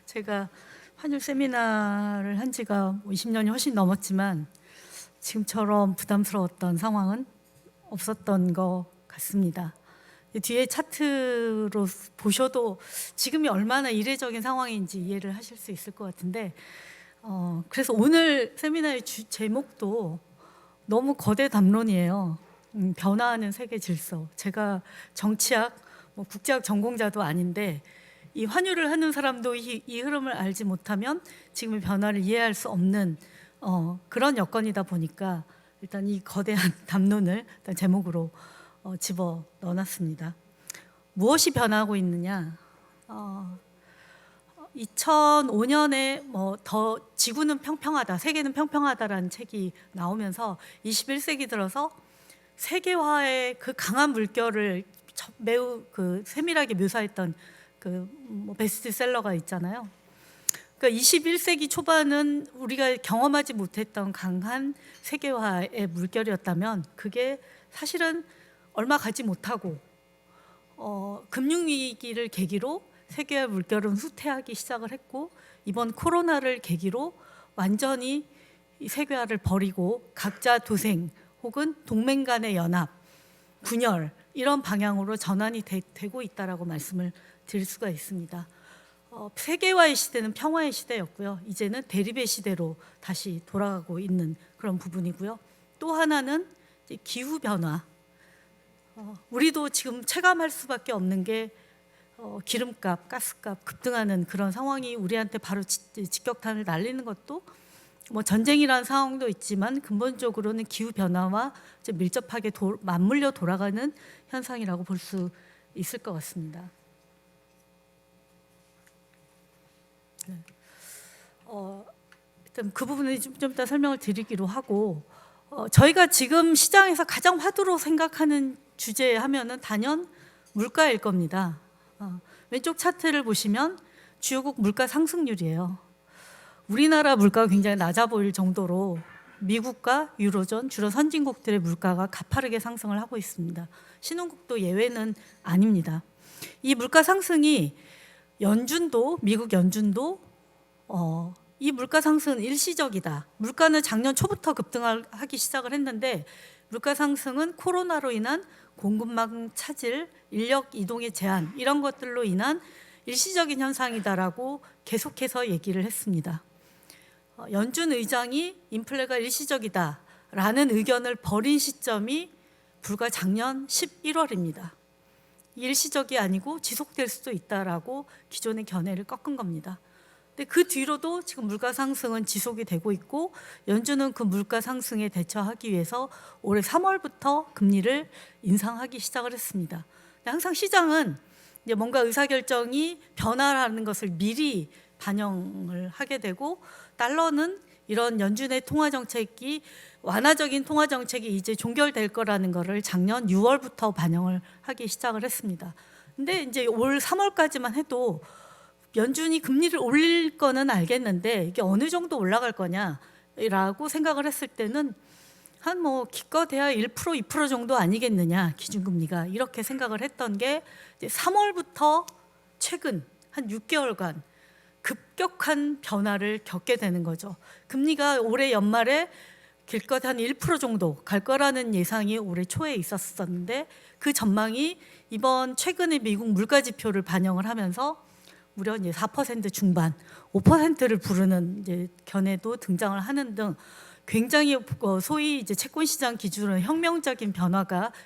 제가 환율 세미나를 한 지가 20년이 훨씬 넘었지만 지금처럼 부담스러웠던 상황은 없었던 것 같습니다. 뒤에 차트로 보셔도 지금이 얼마나 이례적인 상황인지 이해를 하실 수 있을 것 같은데, 그래서 오늘 세미나의 제목도 너무 거대 담론이에요. 변화하는 세계 질서. 제가 정치학, 국제학 전공자도 아닌데 이 환율을 하는 사람도 이 흐름을 알지 못하면 지금의 변화를 이해할 수 없는 그런 여건이다 보니까 일단 이 거대한 담론을 일단 제목으로 집어 넣어놨습니다. 무엇이 변하고 있느냐? 2005년에 더 지구는 평평하다, 세계는 평평하다라는 책이 나오면서 21세기 들어서 세계화의 그 강한 물결을 매우 세밀하게 묘사했던 베스트셀러가 있잖아요. 그러니까 21세기 초반은 우리가 경험하지 못했던 강한 세계화의 물결이었다면 그게 사실은 얼마 가지 못하고 금융위기를 계기로 세계화 물결은 후퇴하기 시작을 했고, 이번 코로나를 계기로 완전히 세계화를 버리고 각자 도생 혹은 동맹 간의 연합, 분열 이런 방향으로 전환이 되고 있다라고 말씀을 드릴 수가 있습니다. 세계화의 시대는 평화의 시대였고요. 이제는 대립의 시대로 다시 돌아가고 있는 그런 부분이고요. 또 하나는 이제 기후 변화. 우리도 지금 체감할 수밖에 없는 게 기름값, 가스값 급등하는 그런 상황이 우리한테 바로 직격탄을 날리는 것도 전쟁이라는 상황도 있지만 근본적으로는 기후 변화와 밀접하게 맞물려 돌아가는 현상이라고 볼 수 있을 것 같습니다. 일단 그 부분은 좀 이따 설명을 드리기로 하고, 저희가 지금 시장에서 가장 화두로 생각하는 주제 하면은 단연 물가일 겁니다. 왼쪽 차트를 보시면 주요국 물가 상승률이에요. 우리나라 물가가 굉장히 낮아 보일 정도로 미국과 유로존 주로 선진국들의 물가가 가파르게 상승을 하고 있습니다. 신흥국도 예외는 아닙니다. 이 물가 상승이 연준도, 미국 연준도 이 물가 상승은 일시적이다. 물가는 작년 초부터 급등하기 시작을 했는데 물가 상승은 코로나로 인한 공급망 차질, 인력 이동의 제한 이런 것들로 인한 일시적인 현상이다라고 계속해서 얘기를 했습니다. 연준 의장이 인플레가 일시적이다라는 의견을 버린 시점이 불과 작년 11월입니다. 일시적이 아니고 지속될 수도 있다라고 기존의 견해를 꺾은 겁니다. 근데 그 뒤로도 지금 물가 상승은 지속이 되고 있고, 연준은 그 물가 상승에 대처하기 위해서 올해 3월부터 금리를 인상하기 시작을 했습니다. 항상 시장은 이제 뭔가 의사결정이 변화라는 것을 미리 반영을 하게 되고, 달러는 이런 연준의 통화정책이 완화적인 통화정책이 이제 종결될 거라는 것을 작년 6월부터 반영을 하기 시작을 했습니다. 근데 이제 올 3월까지만 해도 연준이 금리를 올릴 거는 알겠는데 이게 어느 정도 올라갈 거냐라고 생각을 했을 때는 한 기껏해야 1%, 2% 정도 아니겠느냐 기준금리가, 이렇게 생각을 했던 게 이제 3월부터 최근 한 6개월간 급격한 변화를 겪게 되는 거죠. 금리가 올해 연말에 길껏 한 1% 정도 갈 거라는 예상이 올해 초에 있었었는데 그 전망이 이번 최근의 미국 물가 지표를 반영을 하면서 무려 이제 4% 중반, 5%를 부르는 이제 견해도 등장을 하는 등 굉장히 소위 이제 채권 시장 기준으로 혁명적인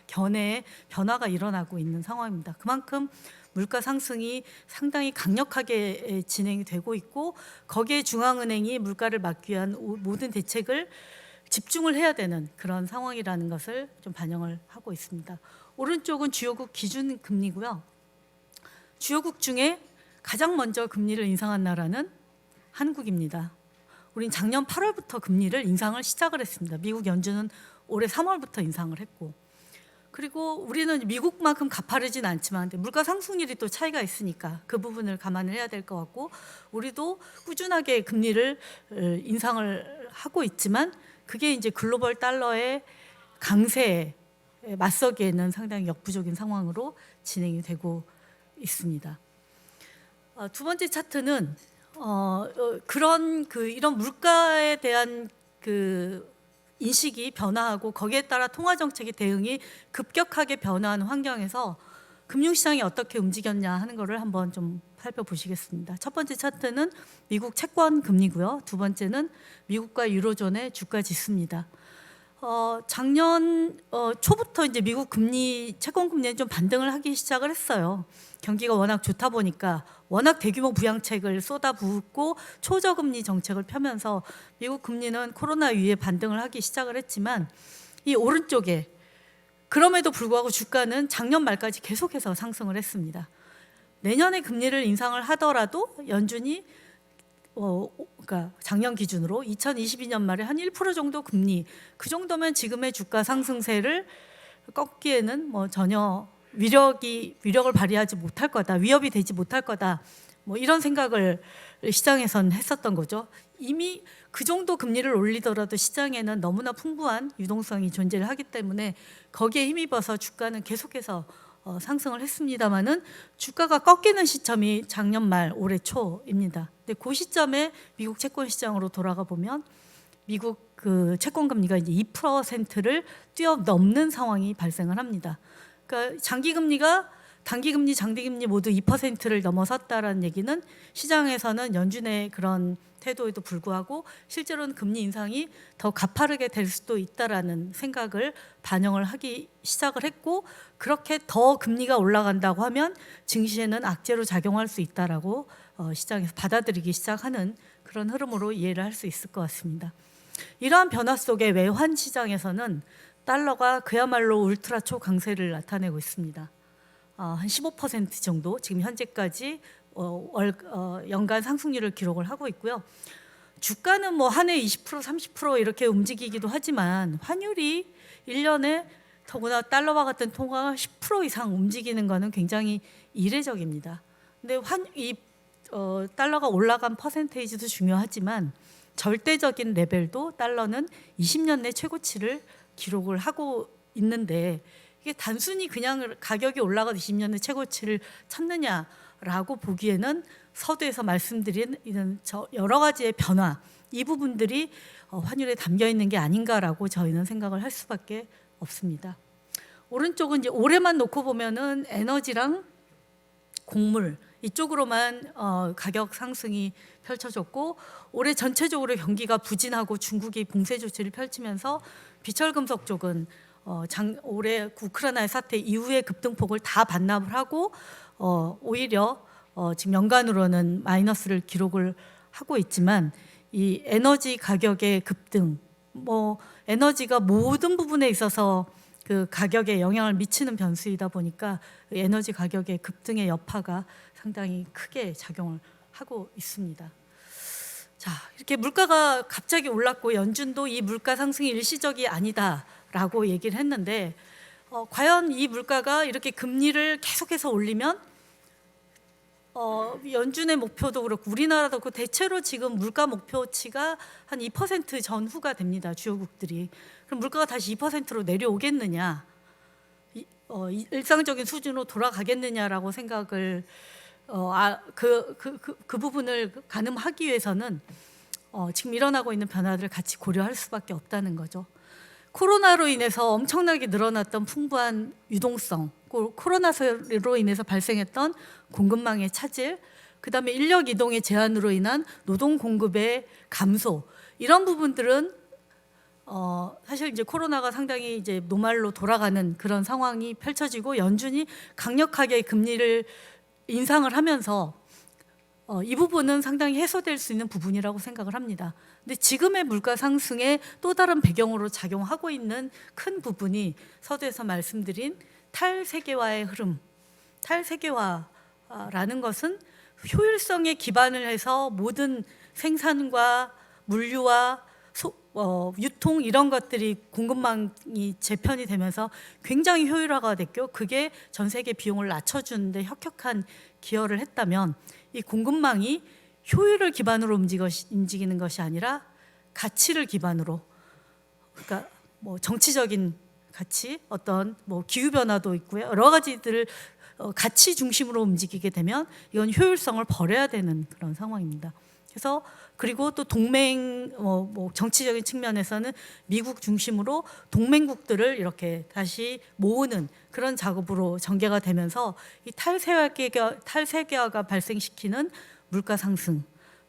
견해의 변화가 일어나고 있는 상황입니다. 그만큼 물가 상승이 상당히 강력하게 진행이 되고 있고, 거기에 중앙은행이 물가를 막기 위한 모든 대책을 집중을 해야 되는 그런 상황이라는 것을 좀 반영을 하고 있습니다. 오른쪽은 주요국 기준 금리고요. 주요국 중에 가장 먼저 금리를 인상한 나라는 한국입니다. 우린 작년 8월부터 금리를 인상을 시작을 했습니다. 미국 연준은 올해 3월부터 인상을 했고, 그리고 우리는 미국만큼 가파르진 않지만 물가 상승률이 또 차이가 있으니까 그 부분을 감안을 해야 될 것 같고, 우리도 꾸준하게 금리를 인상을 하고 있지만 그게 이제 글로벌 달러의 강세에 맞서기에는 상당히 역부족인 상황으로 진행이 되고 있습니다. 두 번째 차트는 그런 이런 물가에 대한 인식이 변화하고 거기에 따라 통화 정책의 대응이 급격하게 변화하는 환경에서 금융시장이 어떻게 움직였냐 하는 거를 한번 좀 살펴보시겠습니다. 첫 번째 차트는 미국 채권 금리고요. 두 번째는 미국과 유로존의 주가 지수입니다. 작년 초부터 이제 미국 채권 금리는 좀 반등을 하기 시작을 했어요. 경기가 워낙 좋다 보니까 워낙 대규모 부양책을 쏟아붓고 초저금리 정책을 펴면서 미국 금리는 코로나 이후에 반등을 하기 시작을 했지만 이 오른쪽에 그럼에도 불구하고 주가는 작년 말까지 계속해서 상승을 했습니다. 내년에 금리를 인상을 하더라도 연준이 그러니까 작년 기준으로 2022년 말에 한 1% 정도 금리, 그 정도면 지금의 주가 상승세를 꺾기에는 뭐 전혀 위력을 발휘하지 못할 거다, 위협이 되지 못할 거다, 뭐 이런 생각을 시장에선 했었던 거죠. 이미 그 정도 금리를 올리더라도 시장에는 너무나 풍부한 유동성이 존재를 하기 때문에 거기에 힘입어서 주가는 계속해서 상승을 했습니다마는 주가가 꺾이는 시점이 작년 말 올해 초입니다. 근데 그 시점에 미국 채권 시장으로 돌아가 보면 미국 채권 금리가 이제 2%를 뛰어넘는 상황이 발생을 합니다. 그러니까 단기금리, 장기금리 모두 2%를 넘어섰다라는 얘기는 시장에서는 연준의 그런 태도에도 불구하고 실제로는 금리 인상이 더 가파르게 될 수도 있다라는 생각을 반영을 하기 시작을 했고, 그렇게 더 금리가 올라간다고 하면 증시에는 악재로 작용할 수 있다라고 시장에서 받아들이기 시작하는 그런 흐름으로 이해를 할 수 있을 것 같습니다. 이러한 변화 속에 외환 시장에서는 달러가 그야말로 울트라 초강세를 나타내고 있습니다. 한 15% 정도 지금 현재까지 연간 상승률을 기록을 하고 있고요. 주가는 뭐 한 해 20% 30% 이렇게 움직이기도 하지만 환율이 1년에 더구나 달러와 같은 통화가 10% 이상 움직이는 것은 굉장히 이례적입니다. 근데 달러가 올라간 퍼센테이지도 중요하지만 절대적인 레벨도 달러는 20년 내 최고치를 기록을 하고 있는데, 이게 단순히 그냥 가격이 올라가서 20년 내 최고치를 찾느냐라고 보기에는 서두에서 말씀드린 이런 여러 가지의 변화, 이 부분들이 환율에 담겨 있는 게 아닌가라고 저희는 생각을 할 수밖에 없습니다. 오른쪽은 이제 올해만 놓고 보면은 에너지랑 곡물 이쪽으로만 가격 상승이 펼쳐졌고, 올해 전체적으로 경기가 부진하고 중국이 봉쇄 조치를 펼치면서 비철금속 쪽은 올해 우크라이나 사태 이후의 급등폭을 다 반납을 하고 오히려 지금 연간으로는 마이너스를 기록을 하고 있지만, 이 에너지 가격의 급등, 에너지가 모든 부분에 있어서 그 가격에 영향을 미치는 변수이다 보니까 에너지 가격의 급등의 여파가 상당히 크게 작용을 하고 있습니다. 자, 이렇게 물가가 갑자기 올랐고 연준도 이 물가 상승이 일시적이 아니다라고 얘기를 했는데, 과연 이 물가가 이렇게 금리를 계속해서 올리면 연준의 목표도 그렇고 우리나라도 그렇고 대체로 지금 물가 목표치가 한 2% 전후가 됩니다. 주요국들이. 그럼 물가가 다시 2%로 내려오겠느냐, 일상적인 수준으로 돌아가겠느냐라고 생각을 그 부분을 가늠하기 위해서는 지금 일어나고 있는 변화들을 같이 고려할 수밖에 없다는 거죠. 코로나로 인해서 엄청나게 늘어났던 풍부한 유동성, 코로나로 인해서 발생했던 공급망의 차질, 그다음에 인력 이동의 제한으로 인한 노동 공급의 감소, 이런 부분들은 사실 이제 코로나가 상당히 이제 노말로 돌아가는 그런 상황이 펼쳐지고 연준이 강력하게 금리를 인상을 하면서 이 부분은 상당히 해소될 수 있는 부분이라고 생각을 합니다. 근데 지금의 물가 상승의 또 다른 배경으로 작용하고 있는 큰 부분이 서두에서 말씀드린 탈세계화의 흐름, 탈세계화라는 것은 효율성에 기반을 해서 모든 생산과 물류와 유통 이런 것들이 공급망이 재편이 되면서 굉장히 효율화가 됐고, 그게 전 세계 비용을 낮춰주는데 혁혁한 기여를 했다면, 이 공급망이 효율을 기반으로 움직이는 것이 아니라 가치를 기반으로, 그러니까 정치적인 가치, 어떤 기후 변화도 있고요, 여러 가지들을 가치 중심으로 움직이게 되면 이건 효율성을 버려야 되는 그런 상황입니다. 그래서 그리고 또 동맹 뭐 정치적인 측면에서는 미국 중심으로 동맹국들을 이렇게 다시 모으는 그런 작업으로 전개가 되면서 이 탈세계화가 발생시키는 물가 상승,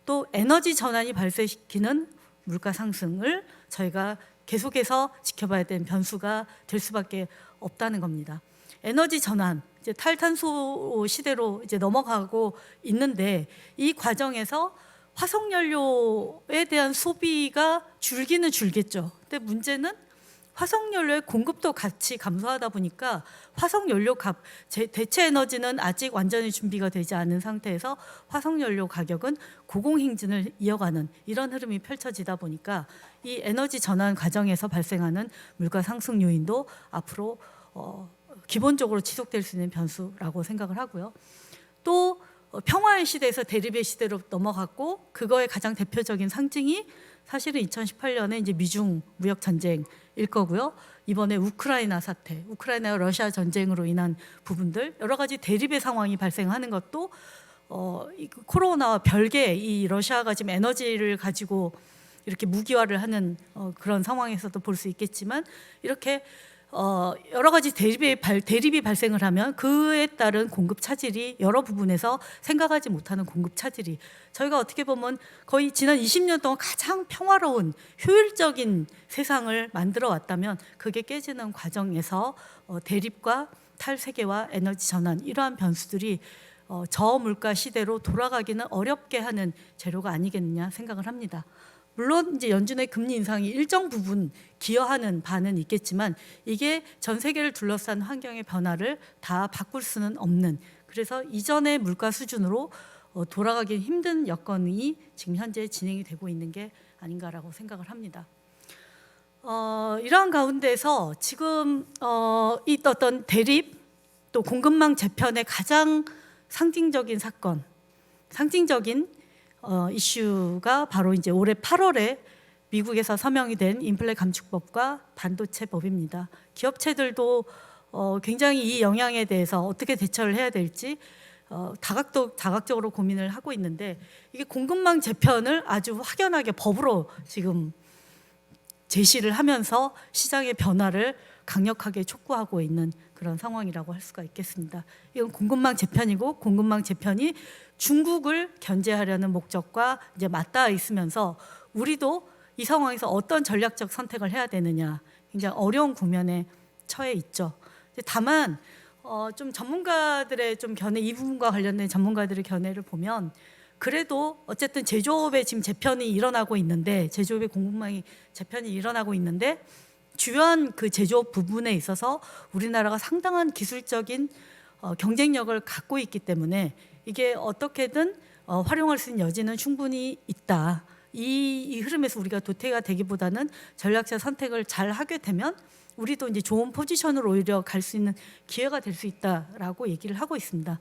또 에너지 전환이 발생시키는 물가 상승을 저희가 계속해서 지켜봐야 되는 변수가 될 수밖에 없다는 겁니다. 에너지 전환, 이제 탈탄소 시대로 이제 넘어가고 있는데 이 과정에서 화석연료에 대한 소비가 줄기는 줄겠죠. 근데 문제는 화석연료의 공급도 같이 감소하다 보니까 화석연료 대체 에너지는 아직 완전히 준비가 되지 않은 상태에서 화석연료 가격은 고공행진을 이어가는 이런 흐름이 펼쳐지다 보니까 이 에너지 전환 과정에서 발생하는 물가 상승 요인도 앞으로 기본적으로 지속될 수 있는 변수라고 생각을 하고요. 또 평화의 시대에서 대립의 시대로 넘어갔고 그거의 가장 대표적인 상징이 사실은 2018년에 이제 미중 무역 전쟁일 거고요. 이번에 우크라이나 사태, 우크라이나 러시아 전쟁으로 인한 부분들 여러 가지 대립의 상황이 발생하는 것도 코로나와 별개 이 러시아가 지금 에너지를 가지고 이렇게 무기화를 하는 그런 상황에서도 볼 수 있겠지만 이렇게 여러 가지 대립이 발생을 하면 그에 따른 공급 차질이 여러 부분에서 생각하지 못하는 공급 차질이 저희가 어떻게 보면 거의 지난 20년 동안 가장 평화로운 효율적인 세상을 만들어 왔다면 그게 깨지는 과정에서 대립과 탈세계와 에너지 전환 이러한 변수들이 저물가 시대로 돌아가기는 어렵게 하는 재료가 아니겠느냐 생각을 합니다. 물론 이제 연준의 금리 인상이 일정 부분 기여하는 바는 있겠지만 이게 전 세계를 둘러싼 환경의 변화를 다 바꿀 수는 없는 그래서 이전의 물가 수준으로 돌아가기 힘든 여건이 지금 현재 진행이 되고 있는 게 아닌가라고 생각을 합니다. 이러한 가운데서 지금 이 어떤 대립 또 공급망 재편의 가장 상징적인 사건, 상징적인 이슈가 바로 이제 올해 8월에 미국에서 서명이 된 인플레 감축법과 반도체법입니다. 기업체들도 굉장히 이 영향에 대해서 어떻게 대처를 해야 될지 다각적으로 고민을 하고 있는데 이게 공급망 재편을 아주 확연하게 법으로 지금 제시를 하면서 시장의 변화를 강력하게 촉구하고 있는 그런 상황이라고 할 수가 있겠습니다. 이건 공급망 재편이고 공급망 재편이 중국을 견제하려는 목적과 이제 맞닿아 있으면서 우리도 이 상황에서 어떤 전략적 선택을 해야 되느냐 굉장히 어려운 국면에 처해 있죠. 다만 좀 전문가들의 좀 견해 이 부분과 관련된 전문가들의 견해를 보면 그래도 어쨌든 제조업의 지금 재편이 일어나고 있는데 제조업의 공급망이 재편이 일어나고 있는데 주요한 그 제조업 부분에 있어서 우리나라가 상당한 기술적인 경쟁력을 갖고 있기 때문에 이게 어떻게든 활용할 수 있는 여지는 충분히 있다. 이 흐름에서 우리가 도태가 되기보다는 전략적 선택을 잘 하게 되면 우리도 이제 좋은 포지션으로 오히려 갈 수 있는 기회가 될 수 있다라고 얘기를 하고 있습니다.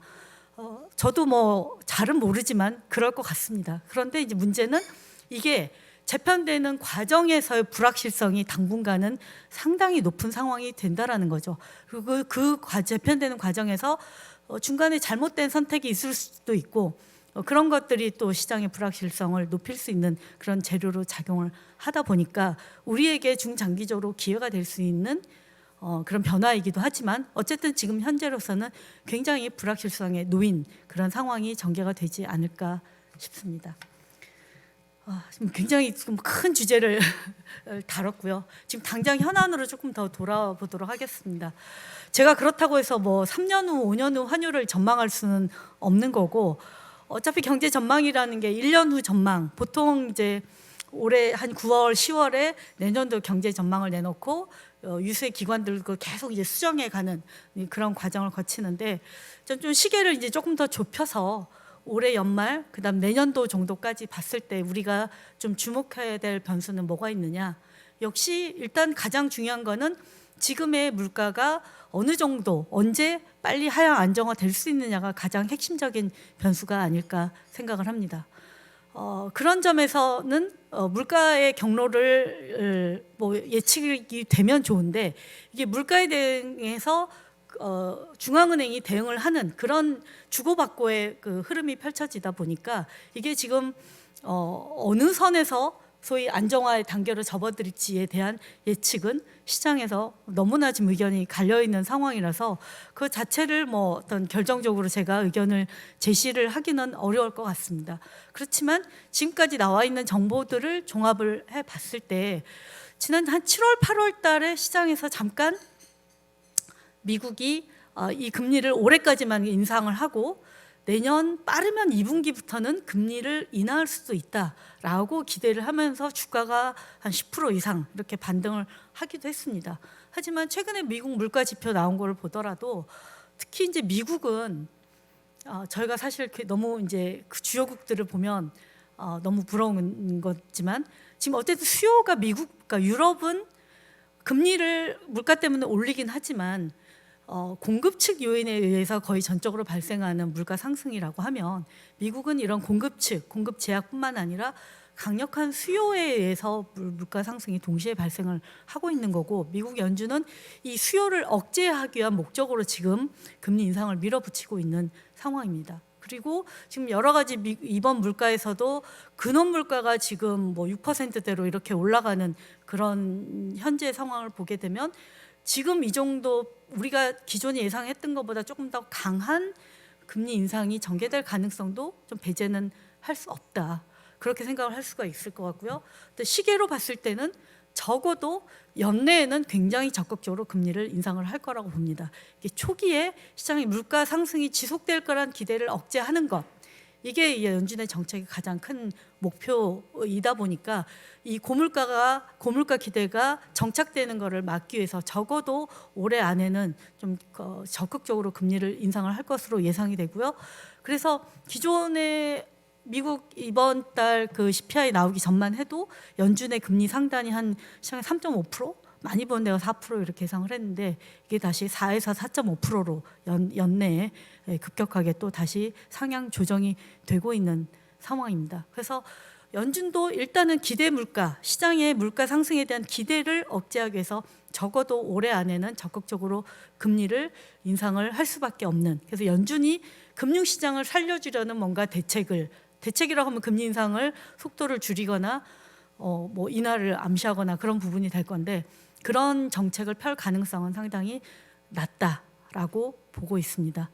저도 뭐 잘은 모르지만 그럴 것 같습니다. 그런데 이제 문제는 이게 재편되는 과정에서의 불확실성이 당분간은 상당히 높은 상황이 된다라는 거죠. 그리고 재편되는 과정에서 중간에 잘못된 선택이 있을 수도 있고 그런 것들이 또 시장의 불확실성을 높일 수 있는 그런 재료로 작용을 하다 보니까 우리에게 중장기적으로 기회가 될 수 있는 그런 변화이기도 하지만 어쨌든 지금 현재로서는 굉장히 불확실성에 놓인 그런 상황이 전개가 되지 않을까 싶습니다. 지금 굉장히 좀 큰 주제를 다뤘고요. 지금 당장 현안으로 조금 더 돌아보도록 하겠습니다. 제가 그렇다고 해서 뭐 3년 후, 5년 후 환율을 전망할 수는 없는 거고 어차피 경제 전망이라는 게 1년 후 전망, 보통 이제 올해 한 9월, 10월에 내년도 경제 전망을 내놓고 유수의 기관들과 계속 이제 수정해 가는 그런 과정을 거치는데 좀 시계를 이제 조금 더 좁혀서 올해 연말 그다음 내년도 정도까지 봤을 때 우리가 좀 주목해야 될 변수는 뭐가 있느냐. 역시 일단 가장 중요한 거는 지금의 물가가 어느 정도 언제 빨리 하향 안정화 될 수 있느냐가 가장 핵심적인 변수가 아닐까 생각을 합니다. 그런 점에서는 물가의 경로를 뭐 예측이 되면 좋은데 이게 물가에 대해서 중앙은행이 대응을 하는 그런 주고받고의 그 흐름이 펼쳐지다 보니까 이게 지금 어느 선에서 소위 안정화의 단계로 접어들지에 대한 예측은 시장에서 너무나 지금 의견이 갈려 있는 상황이라서 그 자체를 뭐 어떤 결정적으로 제가 의견을 제시를 하기는 어려울 것 같습니다. 그렇지만 지금까지 나와 있는 정보들을 종합을 해 봤을 때 지난 한 7월, 8월 달에 시장에서 잠깐 미국이 이 금리를 올해까지만 인상을 하고 내년 빠르면 2분기부터는 금리를 인하할 수도 있다라고 기대를 하면서 주가가 한 10% 이상 이렇게 반등을 하기도 했습니다. 하지만 최근에 미국 물가 지표 나온 걸 보더라도 특히 이제 미국은 저희가 사실 너무 이제 그 주요국들을 보면 너무 부러운 거지만 지금 어쨌든 수요가 미국, 그러니까 유럽은 금리를 물가 때문에 올리긴 하지만 공급 측 요인에 의해서 거의 전적으로 발생하는 물가 상승이라고 하면 미국은 이런 공급 측, 공급 제약뿐만 아니라 강력한 수요에 의해서 물가 상승이 동시에 발생을 하고 있는 거고 미국 연준은 이 수요를 억제하기 위한 목적으로 지금 금리 인상을 밀어붙이고 있는 상황입니다. 그리고 지금 여러 가지 이번 물가에서도 근원 물가가 지금 뭐 6%대로 이렇게 올라가는 그런 현재 상황을 보게 되면 지금 이 정도 우리가 기존에 예상했던 것보다 조금 더 강한 금리 인상이 전개될 가능성도 좀 배제는 할 수 없다. 그렇게 생각을 할 수가 있을 것 같고요. 또 시계로 봤을 때는 적어도 연내에는 굉장히 적극적으로 금리를 인상을 할 거라고 봅니다. 이게 초기에 시장의 물가 상승이 지속될 거란 기대를 억제하는 것, 이게 연준의 정책의 가장 큰 목표이다 보니까 이 고물가 기대가 정착되는 것을 막기 위해서 적어도 올해 안에는 좀 적극적으로 금리를 인상을 할 것으로 예상이 되고요. 그래서 기존의 미국 이번 달 그 CPI 나오기 전만 해도 연준의 금리 상단이 한 시장에 3.5%? 많이 본 데가 4% 이렇게 예상을 했는데 이게 다시 4에서 4.5%로 연내에 급격하게 또 다시 상향 조정이 되고 있는 상황입니다. 그래서 연준도 일단은 기대 물가, 시장의 물가 상승에 대한 기대를 억제하기 위해서 적어도 올해 안에는 적극적으로 금리를 인상을 할 수밖에 없는, 그래서 연준이 금융시장을 살려주려는 뭔가 대책이라고 하면 금리 인상을 속도를 줄이거나 뭐 인하를 암시하거나 그런 부분이 될 건데 그런 정책을 펼 가능성은 상당히 낮다라고 보고 있습니다.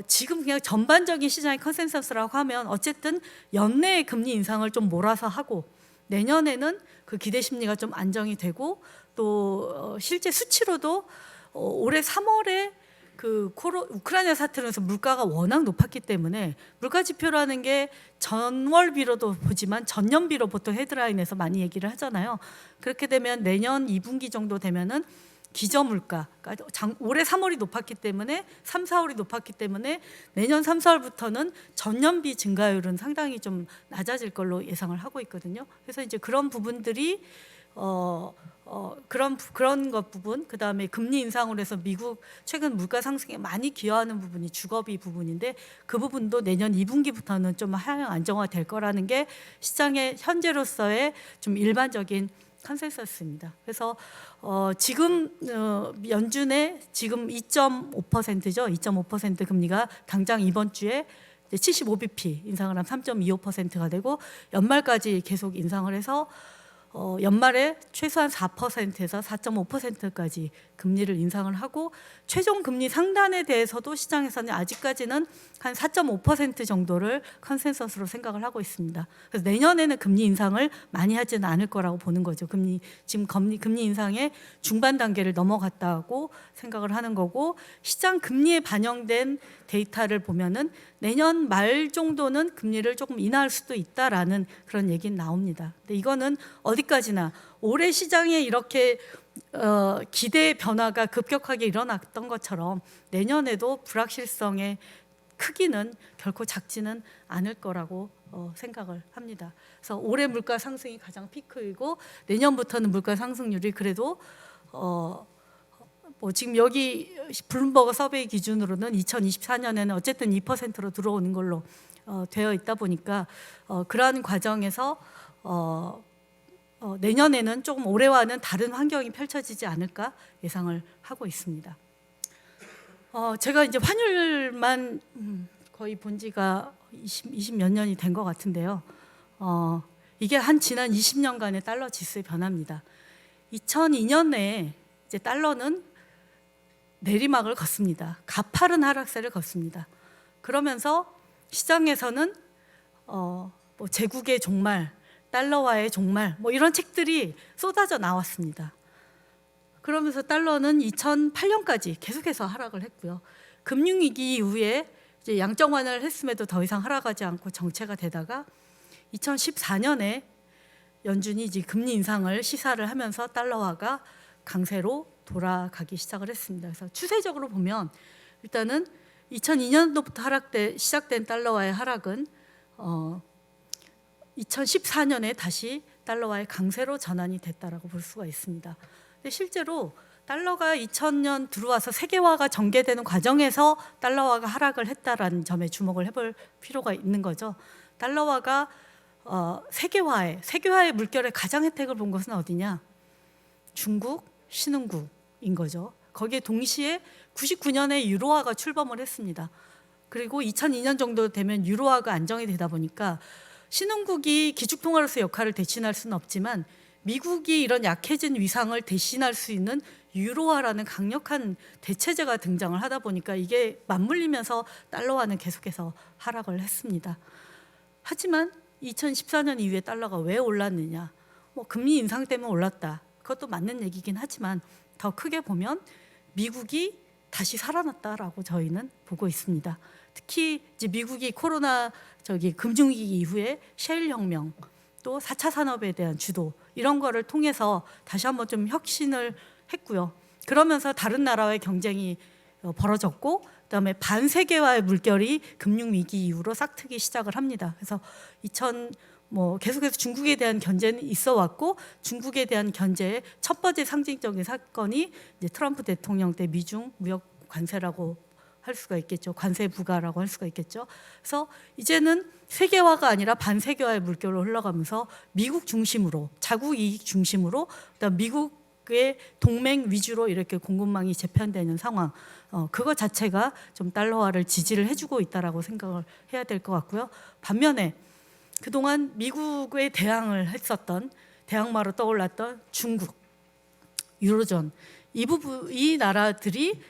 지금 그냥 전반적인 시장의 컨센서스라고 하면 어쨌든 연내에 금리 인상을 좀 몰아서 하고 내년에는 그 기대 심리가 좀 안정이 되고 또 실제 수치로도 올해 3월에 그 우크라이나 사태로 해서 물가가 워낙 높았기 때문에 물가 지표라는 게 전월비로도 보지만 전년비로 보통 헤드라인에서 많이 얘기를 하잖아요. 그렇게 되면 내년 2분기 정도 되면은 기저물가, 그러니까 올해 3월이 높았기 때문에 3, 4월이 높았기 때문에 내년 3, 4월부터는 전년비 증가율은 상당히 좀 낮아질 걸로 예상을 하고 있거든요. 그래서 이제 그런 부분들이 그런 것 부분, 그 다음에 금리 인상으로 해서 미국 최근 물가 상승에 많이 기여하는 부분이 주거비 부분인데 그 부분도 내년 2분기부터는 좀 하향 안정화될 거라는 게 시장의 현재로서의 좀 일반적인 컨센서스입니다. 그래서 지금 연준의 지금 2.5%죠. 2.5% 금리가 당장 이번 주에 75bp 인상을 하면 3.25%가 되고 연말까지 계속 인상을 해서 연말에 최소한 4%에서 4.5%까지 금리를 인상을 하고 최종 금리 상단에 대해서도 시장에서는 아직까지는 한 4.5% 정도를 컨센서스로 생각을 하고 있습니다. 그래서 내년에는 금리 인상을 많이 하지는 않을 거라고 보는 거죠. 지금 금리 인상의 중반 단계를 넘어갔다고 생각을 하는 거고 시장 금리에 반영된 데이터를 보면은 내년 말 정도는 금리를 조금 인하할 수도 있다라는 그런 얘기는 나옵니다. 근데 이거는 어디까지나 올해 시장에 이렇게 기대의 변화가 급격하게 일어났던 것처럼 내년에도 불확실성의 크기는 결코 작지는 않을 거라고 생각을 합니다. 그래서 올해 물가 상승이 가장 피크이고 내년부터는 물가 상승률이 그래도 뭐 지금 여기 블룸버그 서베이 기준으로는 2024년에는 어쨌든 2%로 들어오는 걸로 되어 있다 보니까 그러한 과정에서 내년에는 조금 올해와는 다른 환경이 펼쳐지지 않을까 예상을 하고 있습니다. 제가 이제 환율만 거의 본 지가 20몇 년이 된 것 같은데요. 이게 지난 20년간의 달러 지수의 변화입니다. 2002년에 이제 달러는 내리막을 걷습니다. 가파른 하락세를 걷습니다. 그러면서 시장에서는 뭐 제국의 종말, 달러와의 종말, 뭐 이런 책들이 쏟아져 나왔습니다. 그러면서 달러는 2008년까지 계속해서 하락을 했고요. 금융위기 이후에 이제 양적 완화를 했음에도 더 이상 하락하지 않고 정체가 되다가 2014년에 연준이 이제 금리 인상을 시사를 하면서 달러화가 강세로 돌아가기 시작을 했습니다. 그래서 추세적으로 보면 일단은 2002년도부터 시작된 달러화의 하락은 2014년에 다시 달러화의 강세로 전환이 됐다라고 볼 수가 있습니다. 근데 실제로 달러가 2000년 들어와서 세계화가 전개되는 과정에서 달러화가 하락을 했다라는 점에 주목을 해볼 필요가 있는 거죠. 달러화가 세계화의 물결에 가장 혜택을 본 것은 어디냐? 중국, 신흥국인 거죠. 거기에 동시에 99년에 유로화가 출범을 했습니다. 그리고 2002년 정도 되면 유로화가 안정이 되다 보니까 신흥국이 기축통화로서 역할을 대신할 수는 없지만 미국이 이런 약해진 위상을 대신할 수 있는 유로화라는 강력한 대체제가 등장을 하다 보니까 이게 맞물리면서 달러화는 계속해서 하락을 했습니다. 하지만 2014년 이후에 달러가 왜 올랐느냐? 뭐 금리 인상 때문에 올랐다. 그것도 맞는 얘기긴 하지만 더 크게 보면 미국이 다시 살아났다라고 저희는 보고 있습니다. 특히 이제 미국이 코로나 금융위기 이후에 셰일 혁명, 또 4차 산업에 대한 주도 이런 거를 통해서 다시 한번 좀 혁신을 했고요. 그러면서 다른 나라와의 경쟁이 벌어졌고, 그다음에 반세계화의 물결이 금융위기 이후로 싹트기 시작을 합니다. 그래서 계속해서 중국에 대한 견제는 있어 왔고, 중국에 대한 견제의 첫 번째 상징적인 사건이 이제 트럼프 대통령 때 미중 무역 관세라고 할 수가 있겠죠. 관세 부과라고 할 수가 있겠죠. 그래서 이제는 세계화가 아니라 반세계화의 물결로 흘러가면서 미국 중심으로, 자국 이익 중심으로, 그다음 미국의 동맹 위주로 이렇게 공급망이 재편되는 상황. 그거 자체가 좀 달러화를 지지를 해주고 있다라고 생각을 해야 될 것 같고요. 반면에 그동안 미국에 대항을 했었던, 대항마로 떠올랐던 중국, 유로존, 이 나라들이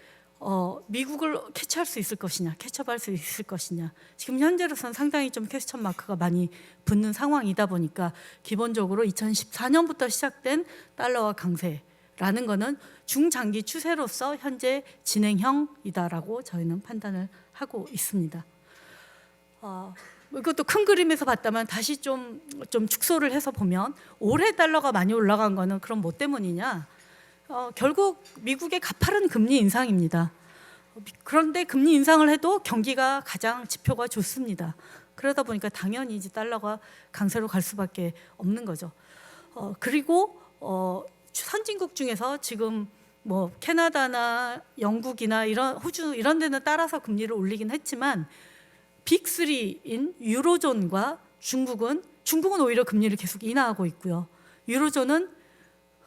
미국을 캐치할 수 있을 것이냐, 캐치업할 수 있을 것이냐. 지금 현재로서는 상당히 좀 퀘스천 마크가 많이 붙는 상황이다 보니까 기본적으로 2014년부터 시작된 달러화 강세라는 거는 중장기 추세로서 현재 진행형이다라고 저희는 판단을 하고 있습니다. 이것도 큰 그림에서 봤다면 다시 좀 축소를 해서 보면 올해 달러가 많이 올라간 거는 그럼 뭐 때문이냐? 결국 미국의 가파른 금리 인상입니다. 그런데 금리 인상을 해도 경기가 가장 지표가 좋습니다. 그러다 보니까 당연히 이제 달러가 강세로 갈 수밖에 없는 거죠. 그리고 선진국 중에서 지금 뭐 캐나다나 영국이나 호주 이런 데는 따라서 금리를 올리긴 했지만 빅3인 유로존과 중국은 오히려 금리를 계속 인하하고 있고요. 유로존은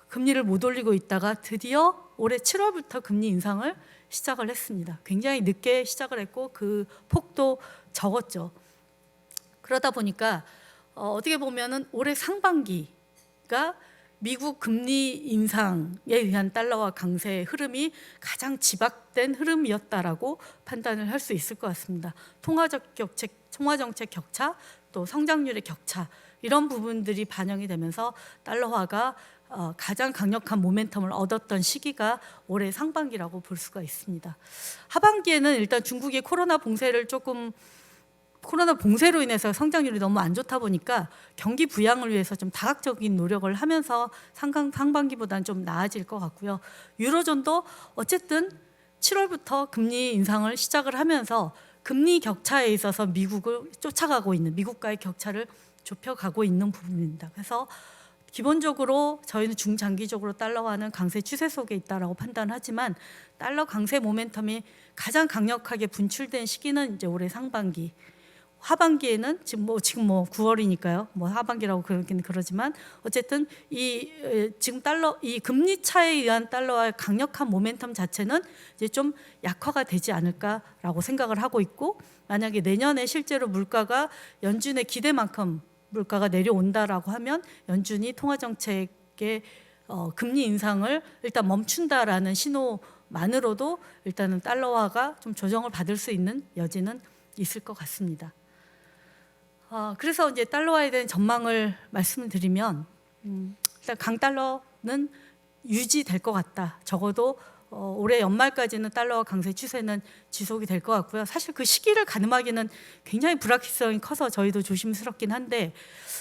금리를 못 올리고 있다가 드디어 올해 7월부터 금리 인상을 시작을 했습니다. 굉장히 늦게 시작을 했고 그 폭도 적었죠. 그러다 보니까 어떻게 보면은 올해 상반기가 미국 금리 인상에 의한 달러화 강세의 흐름이 가장 지박된 흐름이었다라고 판단을 할 수 있을 것 같습니다. 통화정책 격차, 또 성장률의 격차 이런 부분들이 반영이 되면서 달러화가 가장 강력한 모멘텀을 얻었던 시기가 올해 상반기라고 볼 수가 있습니다. 하반기에는 일단 중국이 코로나 봉쇄로 인해서 성장률이 너무 안 좋다 보니까 경기 부양을 위해서 좀 다각적인 노력을 하면서 상반기보다는 좀 나아질 것 같고요. 유로존도 어쨌든 7월부터 금리 인상을 시작을 하면서 금리 격차에 있어서 미국을 쫓아가고 있는, 미국과의 격차를 좁혀가고 있는 부분입니다. 그래서 기본적으로 저희는 중장기적으로 달러화는 강세 추세 속에 있다라고 판단하지만 달러 강세 모멘텀이 가장 강력하게 분출된 시기는 이제 올해 상반기. 하반기에는 지금 9월이니까요. 하반기라고 그러긴 그러지만 어쨌든 지금 이 금리 차에 의한 달러와의 강력한 모멘텀 자체는 이제 좀 약화가 되지 않을까라고 생각을 하고 있고, 만약에 내년에 실제로 물가가 연준의 기대만큼 물가가 내려온다라고 하면 연준이 통화 정책의 금리 인상을 일단 멈춘다라는 신호만으로도 일단은 달러화가 좀 조정을 받을 수 있는 여지는 있을 것 같습니다. 그래서 이제 달러화에 대한 전망을 말씀을 드리면 일단 강달러는 유지될 것 같다. 적어도 올해 연말까지는 달러화 강세 추세는 지속이 될 것 같고요. 사실 그 시기를 가늠하기는 굉장히 불확실성이 커서 저희도 조심스럽긴 한데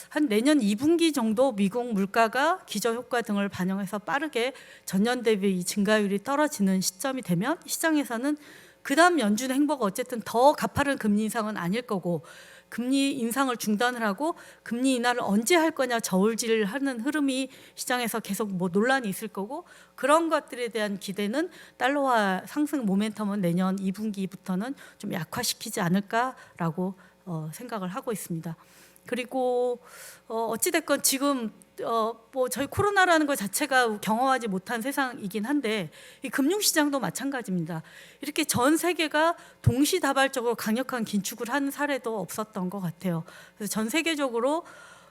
한 내년 2분기 정도 미국 물가가 기저효과 등을 반영해서 빠르게 전년 대비 증가율이 떨어지는 시점이 되면 시장에서는 그다음 연준 행보가 어쨌든 더 가파른 금리 인상은 아닐 거고 금리 인상을 중단을 하고 금리 인하를 언제 할 거냐 저울질하는 흐름이 시장에서 계속 뭐 논란이 있을 거고 그런 것들에 대한 기대는 달러화 상승 모멘텀은 내년 2분기부터는 좀 약화시키지 않을까라고 생각을 하고 있습니다. 그리고 어찌됐건 지금 뭐 저희 코로나라는 것 자체가 경험하지 못한 세상이긴 한데 이 금융시장도 마찬가지입니다. 이렇게 전 세계가 동시다발적으로 강력한 긴축을 한 사례도 없었던 것 같아요. 그래서 전 세계적으로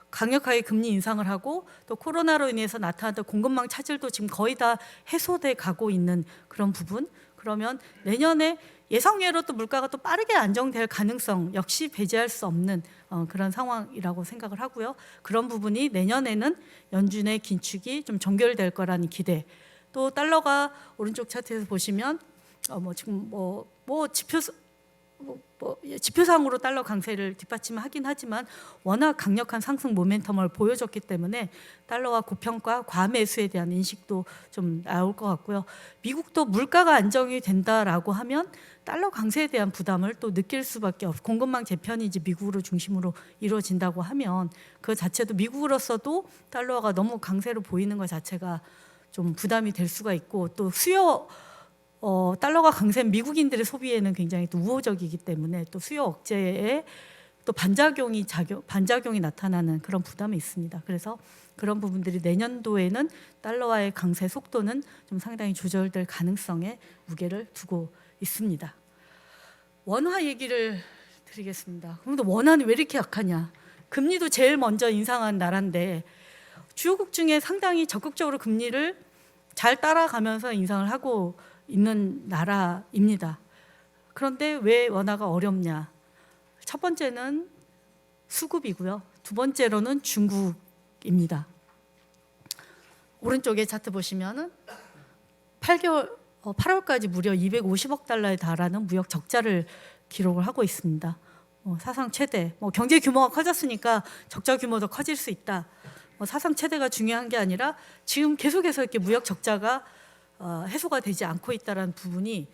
강력하게 금리 인상을 하고 또 코로나로 인해서 나타났던 공급망 차질도 지금 거의 다 해소돼 가고 있는 그런 부분. 그러면 내년에 예상외로 또 물가가 또 빠르게 안정될 가능성 역시 배제할 수 없는 그런 상황이라고 생각을 하고요. 그런 부분이 내년에는 연준의 긴축이 좀 종결될 거라는 기대. 또 달러가 오른쪽 차트에서 보시면 지금 지표상으로 달러 강세를 뒷받침하긴 하지만 워낙 강력한 상승 모멘텀을 보여줬기 때문에 달러와 고평가 과매수에 대한 인식도 좀 나올 것 같고요. 미국도 물가가 안정이 된다라고 하면 달러 강세에 대한 부담을 또 느낄 수밖에 없고 공급망 재편이 이제 미국으로 중심으로 이루어진다고 하면 그 자체도 미국으로서도 달러가 너무 강세로 보이는 것 자체가 좀 부담이 될 수가 있고 또 수요 달러가 강세는 미국인들의 소비에는 굉장히 또 우호적이기 때문에 또 수요 억제에 또 반작용이 나타나는 그런 부담이 있습니다. 그래서 그런 부분들이 내년도에는 달러와의 강세 속도는 좀 상당히 조절될 가능성에 무게를 두고 있습니다. 원화 얘기를 드리겠습니다. 그런데 원화는 왜 이렇게 약하냐? 금리도 제일 먼저 인상한 나라인데 주요국 중에 상당히 적극적으로 금리를 잘 따라가면서 인상을 하고 있는 나라입니다. 그런데 왜 원화가 어렵냐? 첫 번째는 수급이고요. 두 번째로는 중국입니다. 오른쪽에 차트 보시면은 8월까지 무려 250억 달러에 달하는 무역 적자를 기록을 하고 있습니다. 사상 최대. 경제 규모가 커졌으니까 적자 규모도 커질 수 있다. 사상 최대가 중요한 게 아니라 지금 계속해서 이렇게 무역 적자가 해소가 되지 않고 있다는 부분이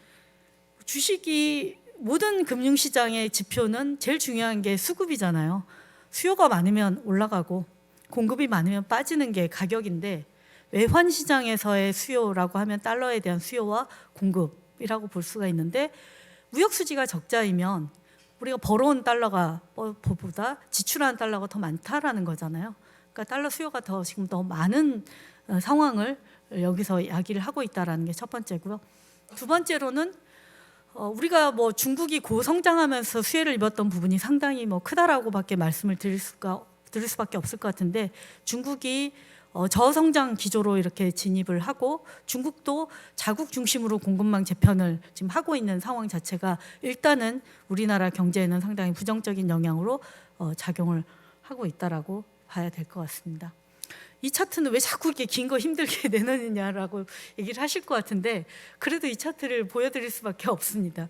주식이 모든 금융시장의 지표는 제일 중요한 게 수급이잖아요. 수요가 많으면 올라가고 공급이 많으면 빠지는 게 가격인데 외환 시장에서의 수요라고 하면 달러에 대한 수요와 공급이라고 볼 수가 있는데 무역 수지가 적자이면 우리가 벌어온 달러가 보다 지출하는 달러가 더 많다라는 거잖아요. 그러니까 달러 수요가 지금 더 많은 상황을 여기서 이야기를 하고 있다라는 게 첫 번째고요. 두 번째로는 우리가 중국이 고성장하면서 수혜를 입었던 부분이 상당히 크다라고밖에 말씀을 드릴 수밖에 없을 것 같은데 중국이 저성장 기조로 이렇게 진입을 하고 중국도 자국 중심으로 공급망 재편을 지금 하고 있는 상황 자체가 일단은 우리나라 경제에는 상당히 부정적인 영향으로 작용을 하고 있다라고 봐야 될 것 같습니다. 이 차트는 왜 자꾸 이렇게 긴 거 힘들게 내놓느냐라고 얘기를 하실 것 같은데 그래도 이 차트를 보여드릴 수밖에 없습니다.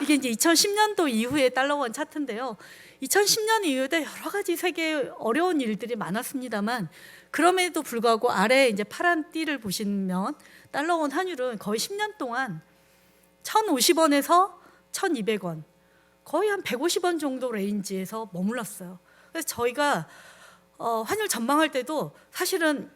이게 이제 2010년도 이후의 달러원 차트인데요. 2010년 이후에 여러 가지 세계에 어려운 일들이 많았습니다만 그럼에도 불구하고 아래에 이제 파란 띠를 보시면 달러원 환율은 거의 10년 동안 1,050원에서 1,200원 거의 한 150원 정도 레인지에서 머물렀어요. 그래서 저희가 환율 전망할 때도 사실은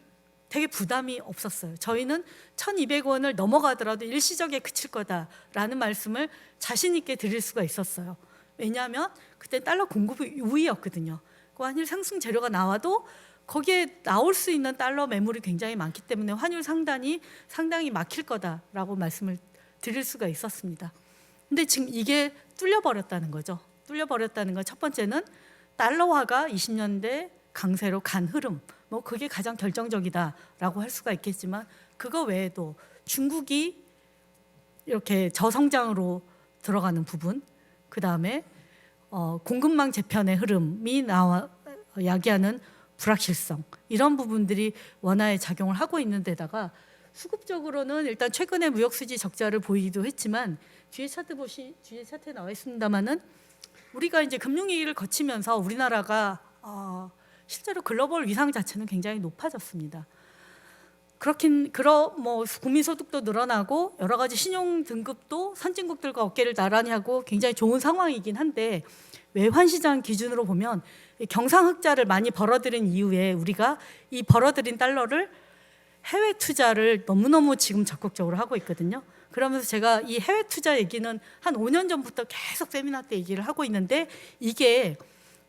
되게 부담이 없었어요. 저희는 1,200원을 넘어가더라도 일시적에 그칠 거다라는 말씀을 자신 있게 드릴 수가 있었어요. 왜냐하면 그때 달러 공급이 우위였거든요. 그 환율 상승 재료가 나와도 거기에 나올 수 있는 달러 매물이 굉장히 많기 때문에 환율 상단이 상당히 막힐 거다라고 말씀을 드릴 수가 있었습니다. 근데 지금 이게 뚫려버렸다는 거죠. 뚫려버렸다는 건 첫 번째는 달러화가 20년대 강세로 간 흐름, 뭐 그게 가장 결정적이다라고 할 수가 있겠지만 그거 외에도 중국이 이렇게 저성장으로 들어가는 부분, 그 다음에 공급망 재편의 흐름이 야기하는 불확실성, 이런 부분들이 원화에 작용을 하고 있는 데다가 수급적으로는 일단 최근에 무역수지 적자를 보이기도 했지만 뒤에 차트에 나와 있습니다만은 우리가 이제 금융위기를 거치면서 우리나라가 실제로 글로벌 위상 자체는 굉장히 높아졌습니다. 뭐 국민 소득도 늘어나고 여러 가지 신용 등급도 선진국들과 어깨를 나란히 하고 굉장히 좋은 상황이긴 한데 외환 시장 기준으로 보면 경상흑자를 많이 벌어들인 이후에 우리가 이 벌어들인 달러를 해외 투자를 너무너무 지금 적극적으로 하고 있거든요. 그러면서 제가 이 해외 투자 얘기는 한 5년 전부터 계속 세미나 때 얘기를 하고 있는데 이게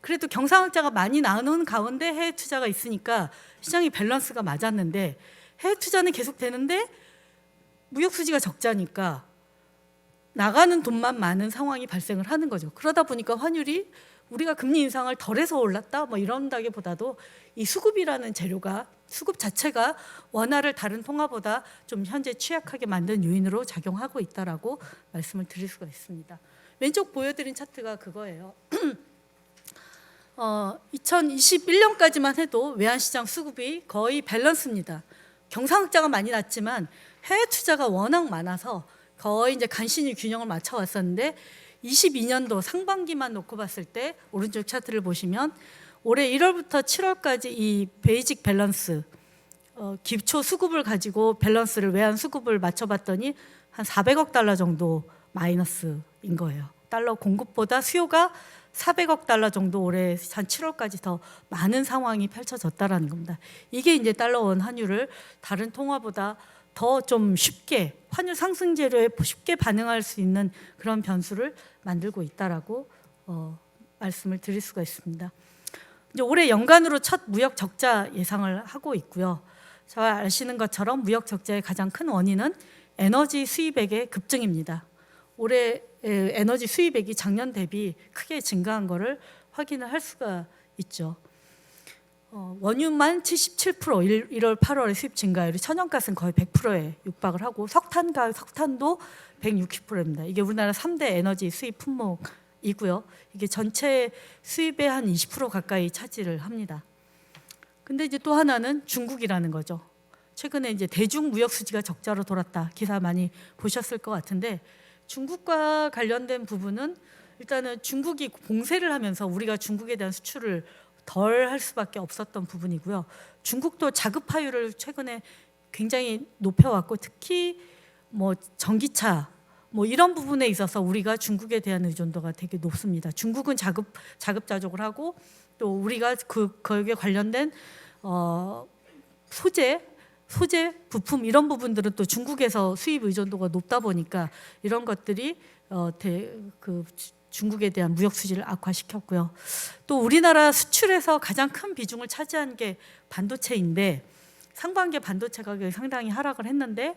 그래도 경상흑자가 많이 나오는 가운데 해외 투자가 있으니까 시장이 밸런스가 맞았는데 해외 투자는 계속 되는데 무역 수지가 적자니까 나가는 돈만 많은 상황이 발생을 하는 거죠. 그러다 보니까 환율이 우리가 금리 인상을 덜해서 올랐다 뭐 이런다기보다도 이 수급이라는 재료가 수급 자체가 원화를 다른 통화보다 좀 현재 취약하게 만든 요인으로 작용하고 있다라고 말씀을 드릴 수가 있습니다. 왼쪽 보여드린 차트가 그거예요. 2021년까지만 해도 외환시장 수급이 거의 밸런스입니다. 경상흑자가 많이 났지만 해외 투자가 워낙 많아서 거의 이제 간신히 균형을 맞춰 왔었는데 22년도 상반기만 놓고 봤을 때 오른쪽 차트를 보시면 올해 1월부터 7월까지 이 베이직 밸런스 기초 수급을 가지고 밸런스를 외환 수급을 맞춰봤더니 한 400억 달러 정도 마이너스인 거예요. 달러 공급보다 수요가 400억 달러 정도 올해 한 7월까지 더 많은 상황이 펼쳐졌다라는 겁니다. 이게 이제 달러 원 환율을 다른 통화보다 더 좀 쉽게 환율 상승 재료에 쉽게 반응할 수 있는 그런 변수를 만들고 있다라고 말씀을 드릴 수가 있습니다. 이제 올해 연간으로 첫 무역 적자 예상을 하고 있고요. 잘 아시는 것처럼 무역 적자의 가장 큰 원인은 에너지 수입액의 급증입니다. 올해 에너지 수입액이 작년 대비 크게 증가한 것을 확인을 할 수가 있죠. 원유만 77%, 1월 8월의 수입 증가율이 천연가스는 거의 100%에 육박을 하고 석탄도 160%입니다. 이게 우리나라 3대 에너지 수입 품목이고요. 이게 전체 수입의 한 20% 가까이 차지를 합니다. 근데 이제 또 하나는 중국이라는 거죠. 최근에 이제 대중 무역 수지가 적자로 돌았다. 기사 많이 보셨을 것 같은데 중국과 관련된 부분은 일단은 중국이 봉쇄를 하면서 우리가 중국에 대한 수출을 덜 할 수밖에 없었던 부분이고요. 중국도 자급화율을 최근에 굉장히 높여왔고 특히 뭐 전기차 뭐 이런 부분에 있어서 우리가 중국에 대한 의존도가 되게 높습니다. 중국은 자급자족을 하고 또 우리가 거기에 관련된 소재, 부품 이런 부분들은 또 중국에서 수입 의존도가 높다 보니까 이런 것들이 중국에 대한 무역 수지를 악화시켰고요. 또 우리나라 수출에서 가장 큰 비중을 차지한 게 반도체인데 상반기에 반도체 가격이 상당히 하락을 했는데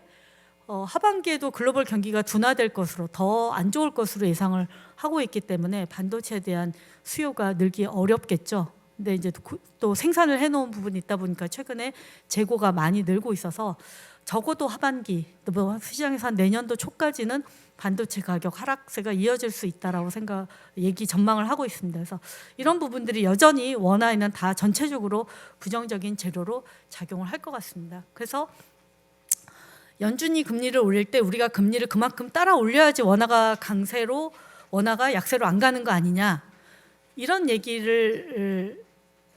하반기에도 글로벌 경기가 둔화될 것으로 더 안 좋을 것으로 예상을 하고 있기 때문에 반도체에 대한 수요가 늘기 어렵겠죠. 근데 이제 또 생산을 해놓은 부분이 있다 보니까 최근에 재고가 많이 늘고 있어서 적어도 하반기, 뭐 시장에서 한 내년도 초까지는 반도체 가격 하락세가 이어질 수 있다라고 전망을 하고 있습니다. 그래서 이런 부분들이 여전히 원화에는 다 전체적으로 부정적인 재료로 작용을 할 것 같습니다. 그래서 연준이 금리를 올릴 때 우리가 금리를 그만큼 따라 올려야지 원화가 약세로 안 가는 거 아니냐 이런 얘기를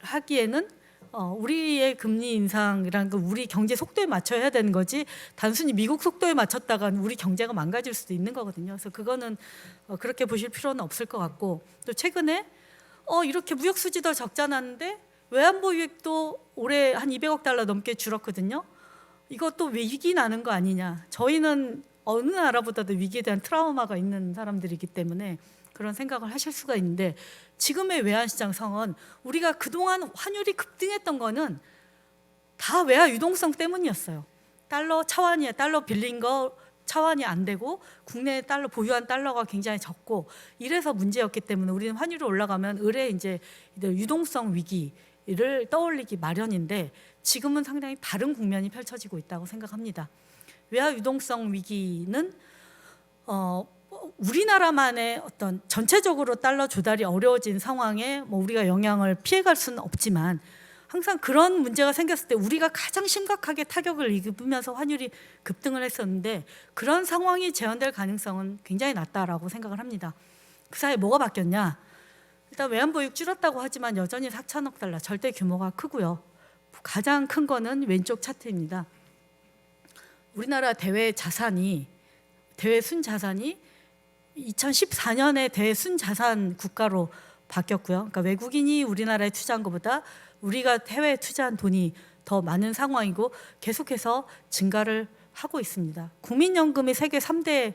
하기에는 우리의 금리 인상이라는 건 우리 경제 속도에 맞춰야 해야 되는 거지 단순히 미국 속도에 맞췄다가 우리 경제가 망가질 수도 있는 거거든요. 그래서 그거는 그렇게 보실 필요는 없을 것 같고 또 최근에 이렇게 무역 수지도 적자 났는데 외환보유액도 올해 한 200억 달러 넘게 줄었거든요. 이것도 위기 나는 거 아니냐. 저희는 어느 나라보다도 위기에 대한 트라우마가 있는 사람들이기 때문에 그런 생각을 하실 수가 있는데 지금의 외환시장 상황은 우리가 그동안 환율이 급등했던 거는 다 외화 유동성 때문이었어요. 달러 차환이 달러 빌린 거 차환이 안 되고 국내에 달러 보유한 달러가 굉장히 적고 이래서 문제였기 때문에 우리는 환율이 올라가면 이제 유동성 위기 위기를 떠올리기 마련인데 지금은 상당히 다른 국면이 펼쳐지고 있다고 생각합니다. 외화 유동성 위기는 우리나라만의 어떤 전체적으로 달러 조달이 어려워진 상황에 뭐 우리가 영향을 피해갈 수는 없지만 항상 그런 문제가 생겼을 때 우리가 가장 심각하게 타격을 입으면서 환율이 급등을 했었는데 그런 상황이 재현될 가능성은 굉장히 낮다라고 생각을 합니다. 그 사이에 뭐가 바뀌었냐? 일단 외환보유 줄었다고 하지만 여전히 4천억 달러 절대 규모가 크고요. 가장 큰 거는 왼쪽 차트입니다. 우리나라 대외 순자산이 2014년에 대순자산 국가로 바뀌었고요. 그러니까 외국인이 우리나라에 투자한 것보다 우리가 해외에 투자한 돈이 더 많은 상황이고 계속해서 증가를 하고 있습니다. 국민연금이 세계 3대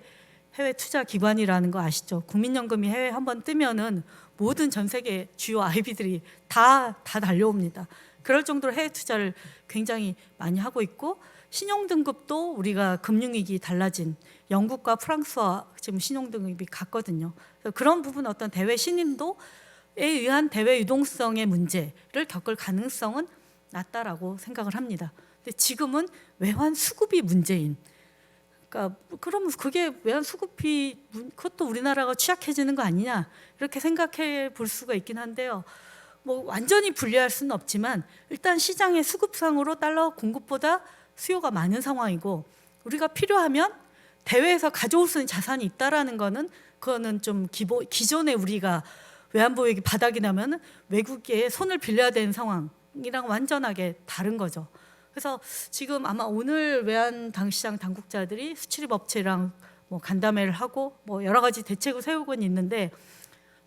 해외 투자 기관이라는 거 아시죠? 국민연금이 해외 한번 뜨면은 모든 전 세계 주요 IB들이 다 달려옵니다. 그럴 정도로 해외 투자를 굉장히 많이 하고 있고 신용등급도 우리가 금융위기 달라진 영국과 프랑스와 지금 신용등급이 같거든요. 그런 부분 어떤 대외 신인도에 의한 대외 유동성의 문제를 겪을 가능성은 낮다라고 생각을 합니다. 근데 지금은 외환 수급이 문제인. 그러니까 그러면 그게 외환 수급이 그것도 우리나라가 취약해지는 거 아니냐 이렇게 생각해 볼 수가 있긴 한데요. 뭐 완전히 분리할 수는 없지만 일단 시장의 수급상으로 달러 공급보다 수요가 많은 상황이고 우리가 필요하면 대외에서 가져올 수 있는 자산이 있다라는 거는 그거는 좀 기존에 우리가 외환보유액이 바닥이 나면 외국에 손을 빌려야 되는 상황이랑 완전하게 다른 거죠. 그래서 지금 아마 오늘 외환시장 당국자들이 수출입 업체랑 뭐 간담회를 하고 뭐 여러 가지 대책을 세우고는 있는데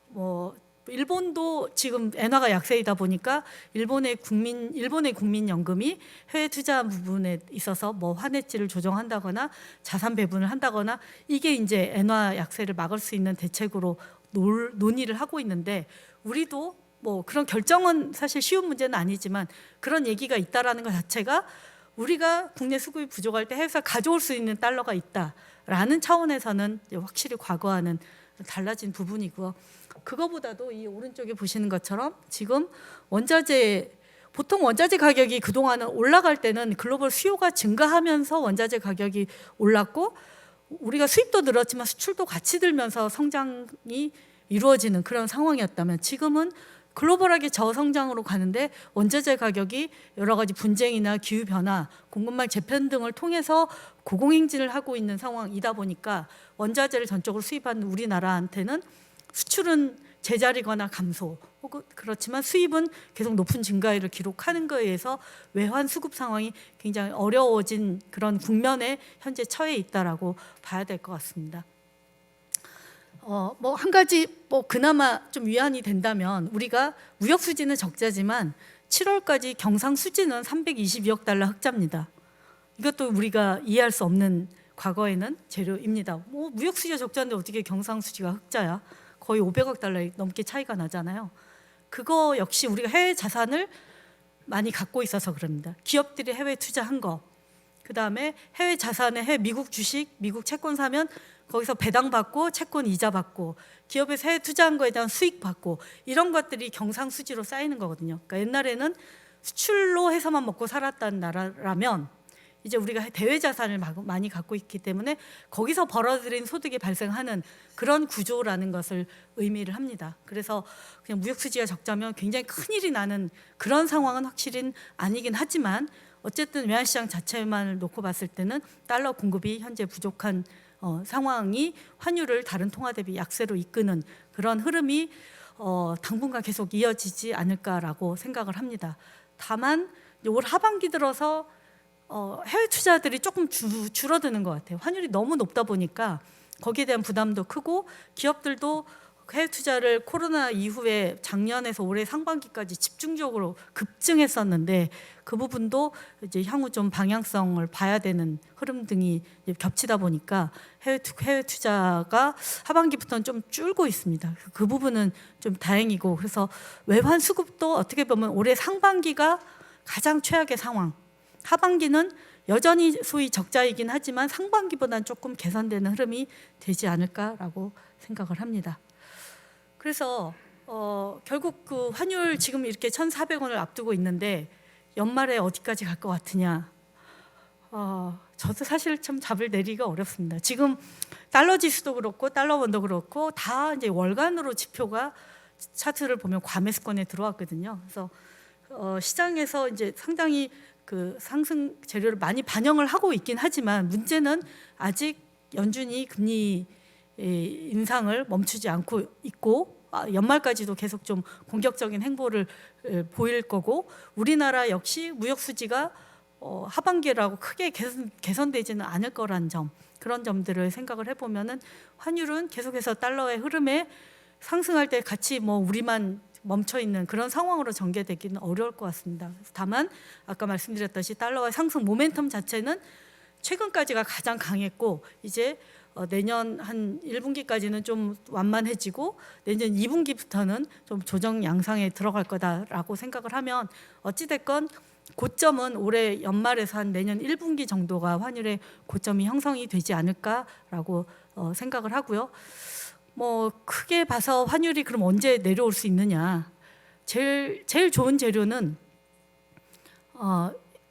뭐 일본도 지금 엔화가 약세이다 보니까 일본의 국민연금이 해외 투자 부분에 있어서 뭐 환해지를 조정한다거나 자산 배분을 한다거나 이게 이제 엔화 약세를 막을 수 있는 대책으로 논의를 하고 있는데 우리도 뭐 그런 결정은 사실 쉬운 문제는 아니지만 그런 얘기가 있다라는 것 자체가 우리가 국내 수급이 부족할 때 해외에서 가져올 수 있는 달러가 있다라는 차원에서는 확실히 과거와는 달라진 부분이고요. 그거보다도 이 오른쪽에 보시는 것처럼 지금 보통 원자재 가격이 그동안은 올라갈 때는 글로벌 수요가 증가하면서 원자재 가격이 올랐고 우리가 수입도 늘었지만 수출도 같이 들면서 성장이 이루어지는 그런 상황이었다면 지금은 글로벌하게 저성장으로 가는데 원자재 가격이 여러 가지 분쟁이나 기후변화, 공급망 재편 등을 통해서 고공행진을 하고 있는 상황이다 보니까 원자재를 전적으로 수입하는 우리나라한테는 수출은 제자리거나 감소 혹은 그렇지만 수입은 계속 높은 증가율을 기록하는 것에 의해서 외환 수급 상황이 굉장히 어려워진 그런 국면에 현재 처해 있다라고 봐야 될 것 같습니다. 뭐 한 가지 그나마 좀 위안이 된다면 우리가 무역 수지는 적자지만 7월까지 경상 수지는 322억 달러 흑자입니다. 이것도 우리가 이해할 수 없는 과거에는 재료입니다. 뭐 무역 수지가 적자인데 어떻게 경상 수지가 흑자야? 거의 500억 달러 넘게 차이가 나잖아요. 그거 역시 우리가 해외 자산을 많이 갖고 있어서 그럽니다. 기업들이 해외 투자한 거, 그다음에 해외 자산에 미국 주식, 미국 채권 사면 거기서 배당 받고 채권 이자 받고 기업에서 해외 투자한 거에 대한 수익 받고 이런 것들이 경상수지로 쌓이는 거거든요. 그러니까 옛날에는 수출로 해서만 먹고 살았다는 나라라면 이제 우리가 대외 자산을 많이 갖고 있기 때문에 거기서 벌어들인 소득이 발생하는 그런 구조라는 것을 의미를 합니다. 그래서 그냥 무역 수지가 적자면 굉장히 큰일이 나는 그런 상황은 확실히 아니긴 하지만 어쨌든 외환시장 자체만 놓고 봤을 때는 달러 공급이 현재 부족한 상황이 환율을 다른 통화 대비 약세로 이끄는 그런 흐름이 당분간 계속 이어지지 않을까라고 생각을 합니다. 다만 올 하반기 들어서 해외 투자들이 조금 줄어드는 것 같아요. 환율이 너무 높다 보니까 거기에 대한 부담도 크고 기업들도 해외 투자를 코로나 이후에 작년에서 올해 상반기까지 집중적으로 급증했었는데 그 부분도 이제 향후 좀 방향성을 봐야 되는 흐름 등이 겹치다 보니까 해외 투자가 하반기부터는 좀 줄고 있습니다. 그 부분은 좀 다행이고 그래서 외환 수급도 어떻게 보면 올해 상반기가 가장 최악의 상황. 하반기는 여전히 소위 적자이긴 하지만 상반기보다는 조금 개선되는 흐름이 되지 않을까라고 생각을 합니다. 그래서 결국 그 환율 지금 이렇게 1,400원을 앞두고 있는데 연말에 어디까지 갈 것 같으냐? 저도 사실 참 답을 내리기가 어렵습니다. 지금 달러 지수도 그렇고 달러 원도 그렇고 다 이제 월간으로 지표가 차트를 보면 과매수권에 들어왔거든요. 그래서 시장에서 이제 상당히 그 상승 재료를 많이 반영을 하고 있긴 하지만 문제는 아직 연준이 금리 인상을 멈추지 않고 있고 연말까지도 계속 좀 공격적인 행보를 보일 거고 우리나라 역시 무역 수지가 하반기라고 크게 개선되지는 않을 거란 점 그런 점들을 생각을 해보면은 환율은 계속해서 달러의 흐름에 상승할 때 같이 뭐 우리만 멈춰 있는 그런 상황으로 전개되기는 어려울 것 같습니다. 다만 아까 말씀드렸듯이 달러의 상승 모멘텀 자체는 최근까지가 가장 강했고 이제 내년 한 1분기까지는 좀 완만해지고 내년 2분기부터는 좀 조정 양상에 들어갈 거다라고 생각을 하면 어찌됐건 고점은 올해 연말에서 한 내년 1분기 정도가 환율의 고점이 형성이 되지 않을까라고 생각을 하고요. 뭐 크게 봐서 환율이 그럼 언제 내려올 수 있느냐? 제일 좋은 재료는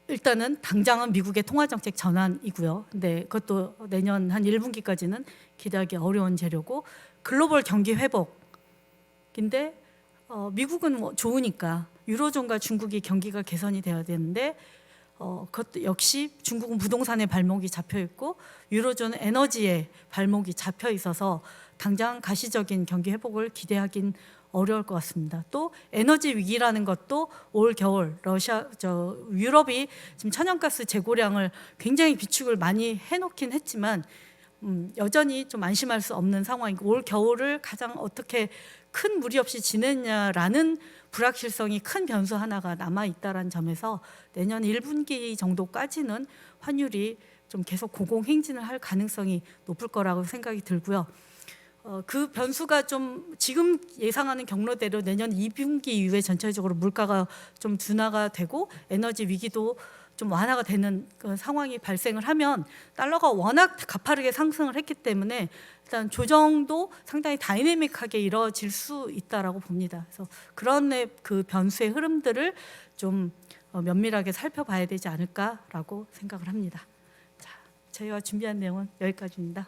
일단은 당장은 미국의 통화정책 전환이고요. 근데 그것도 내년 한 1분기까지는 기대하기 어려운 재료고 글로벌 경기 회복인데 미국은 뭐 좋으니까 유로존과 중국이 경기가 개선이 돼야 되는데 그것도 역시 중국은 부동산에 발목이 잡혀 있고 유로존은 에너지에 발목이 잡혀 있어서 당장 가시적인 경기 회복을 기대하긴 어려울 것 같습니다. 또 에너지 위기라는 것도 올 겨울 유럽이 지금 천연가스 재고량을 굉장히 비축을 많이 해놓긴 했지만 여전히 좀 안심할 수 없는 상황이고 올 겨울을 가장 어떻게 큰 무리 없이 지내냐라는 불확실성이 큰 변수 하나가 남아 있다는 점에서 내년 1분기 정도까지는 환율이 좀 계속 고공행진을 할 가능성이 높을 거라고 생각이 들고요. 그 변수가 좀 지금 예상하는 경로대로 내년 2분기 이후에 전체적으로 물가가 좀 둔화가 되고 에너지 위기도 좀 완화가 되는 그 상황이 발생을 하면 달러가 워낙 가파르게 상승을 했기 때문에 일단 조정도 상당히 다이내믹하게 이루어질 수 있다라고 봅니다. 그래서 그런 그 변수의 흐름들을 좀 면밀하게 살펴봐야 되지 않을까라고 생각을 합니다. 자, 저희가 준비한 내용은 여기까지입니다.